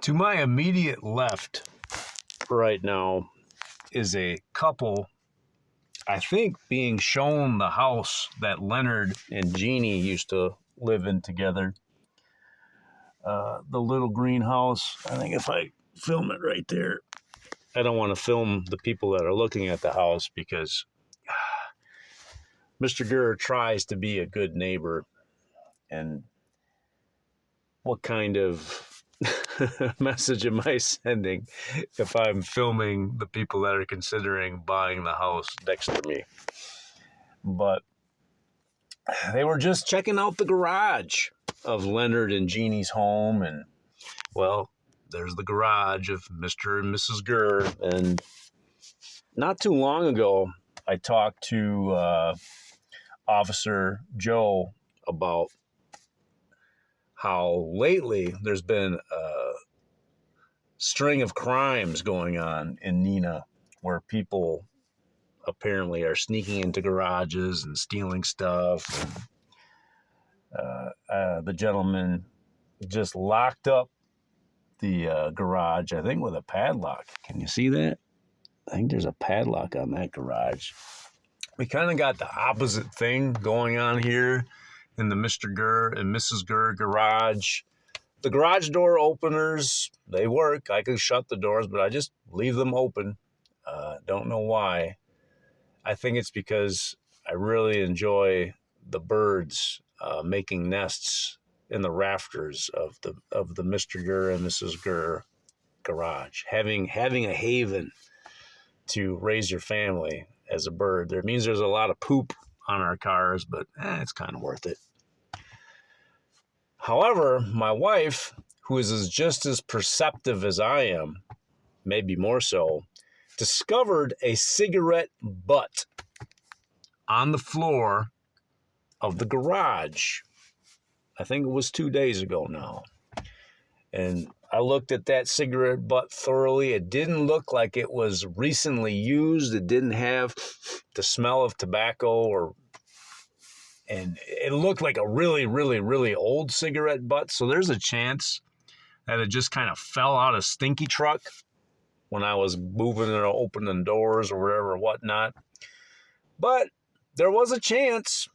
To my immediate left right now is a couple, I think, being shown the house that Leonard and Jeannie used to live in together. The little greenhouse. I think if I film it right there, I don't want to film the people that are looking at the house because Mrgrrr tries to be a good neighbor. And what kind of message am I sending if I'm filming the people that are considering buying the house next to me? But they were just checking out the garage of Leonard and Jeannie's home, and well, there's the garage of Mr. and Mrs. Gurr. And not too long ago, I talked to Officer Joe about how lately there's been a string of crimes going on in Neenah where people apparently are sneaking into garages and stealing stuff. And, the gentleman just locked up the garage, I think, with a padlock. Can you see that? I think there's a padlock on that garage. We kind of got the opposite thing going on here in the Mrgrrr and Mrs. Gurr garage. The garage door openers, they work. I can shut the doors, but I just leave them open. Don't know why. I think it's because I really enjoy the birds making nests in the rafters of the Mrgrrr and Mrs. Gurr garage. Having a haven to raise your family as a bird. There means there's a lot of poop on our cars, but it's kind of worth it. However, my wife, who is just as perceptive as I am, maybe more so, discovered a cigarette butt on the floor of the garage. I think it was 2 days ago now. And I looked at that cigarette butt thoroughly. It didn't look like it was recently used. It didn't have the smell of tobacco and it looked like a really, really, really old cigarette butt. So there's a chance that it just kind of fell out of Stinky Truck when I was moving and opening doors or whatever, whatnot. But there was a chance,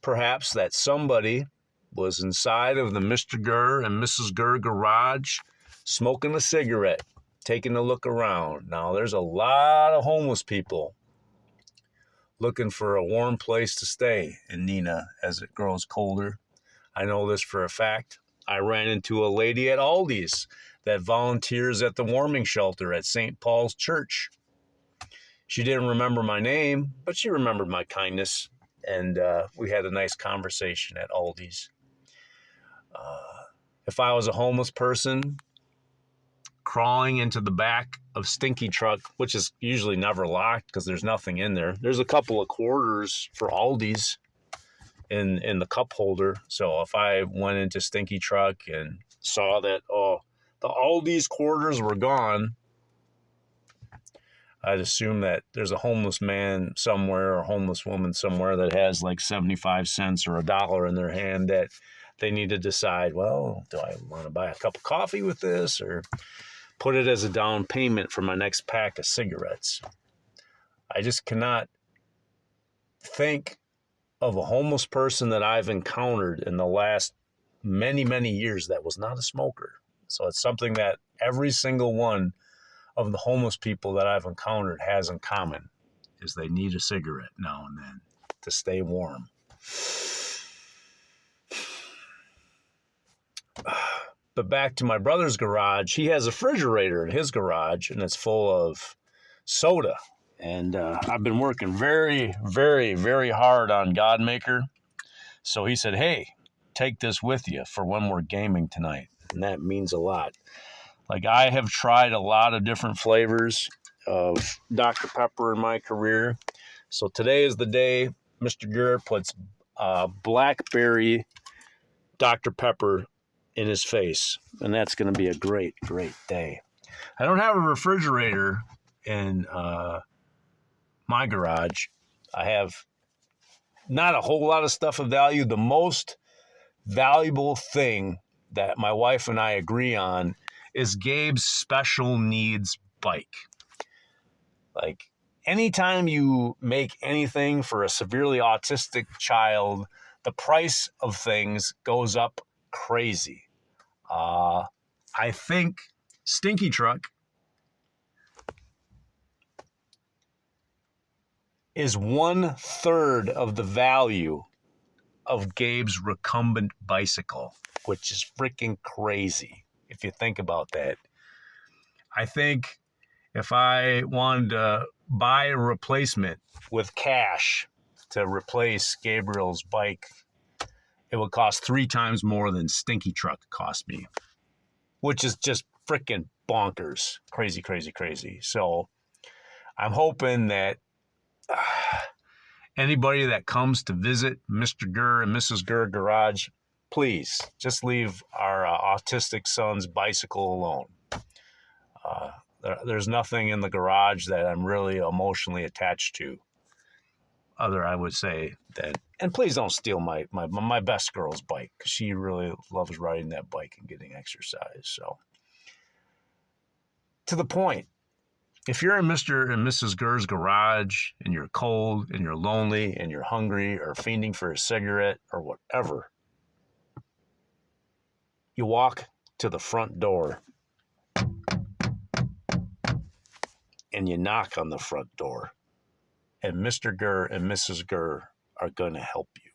perhaps, that somebody was inside of the Mrgrrr and Mrs. Gurr garage smoking a cigarette, taking a look around. Now, there's a lot of homeless people looking for a warm place to stay in Neenah as it grows colder. I know this for a fact. I ran into a lady at Aldi's that volunteers at the warming shelter at St. Paul's Church. She didn't remember my name, but she remembered my kindness, and we had a nice conversation at Aldi's. If I was a homeless person crawling into the back of Stinky Truck, which is usually never locked because there's nothing in there. There's a couple of quarters for Aldi's in the cup holder. So if I went into Stinky Truck and saw that, the Aldi's quarters were gone, I'd assume that there's a homeless man somewhere or a homeless woman somewhere that has like 75 cents or $1 in their hand that they need to decide, well, do I want to buy a cup of coffee with this or put it as a down payment for my next pack of cigarettes? I just cannot think of a homeless person that I've encountered in the last many, many years that was not a smoker. So it's something that every single one of the homeless people that I've encountered has in common, is they need a cigarette now and then to stay warm. But back to my brother's garage, he has a refrigerator in his garage, and it's full of soda. And I've been working very, very, very hard on Godmaker. So he said, hey, take this with you for when we're gaming tonight. And that means a lot. Like, I have tried a lot of different flavors of Dr. Pepper in my career. So today is the day Mrgrrr puts Blackberry Dr. Pepper in his face. And that's going to be a great, great day. I don't have a refrigerator in my garage. I have not a whole lot of stuff of value. The most valuable thing that my wife and I agree on is Gabe's special needs bike. Like, anytime you make anything for a severely autistic child, the price of things goes up crazy. I think Stinky Truck is 1/3 of the value of Gabe's recumbent bicycle, which is freaking crazy if you think about that. I think if I wanted to buy a replacement with cash to replace Gabriel's bike, it would cost 3 times more than Stinky Truck cost me, which is just freaking bonkers. Crazy, crazy, crazy. So I'm hoping that anybody that comes to visit Mr. Grrr and Mrs. Grrr Garage, please just leave our autistic son's bicycle alone. There's nothing in the garage that I'm really emotionally attached to. Other, I would say that, and please don't steal my best girl's bike, because she really loves riding that bike and getting exercise. So, to the point, if you're in Mr. and Mrs. Grr's garage and you're cold and you're lonely and you're hungry or fiending for a cigarette or whatever, you walk to the front door and you knock on the front door, and Mr. Grrr and Mrs. Grrr are going to help you.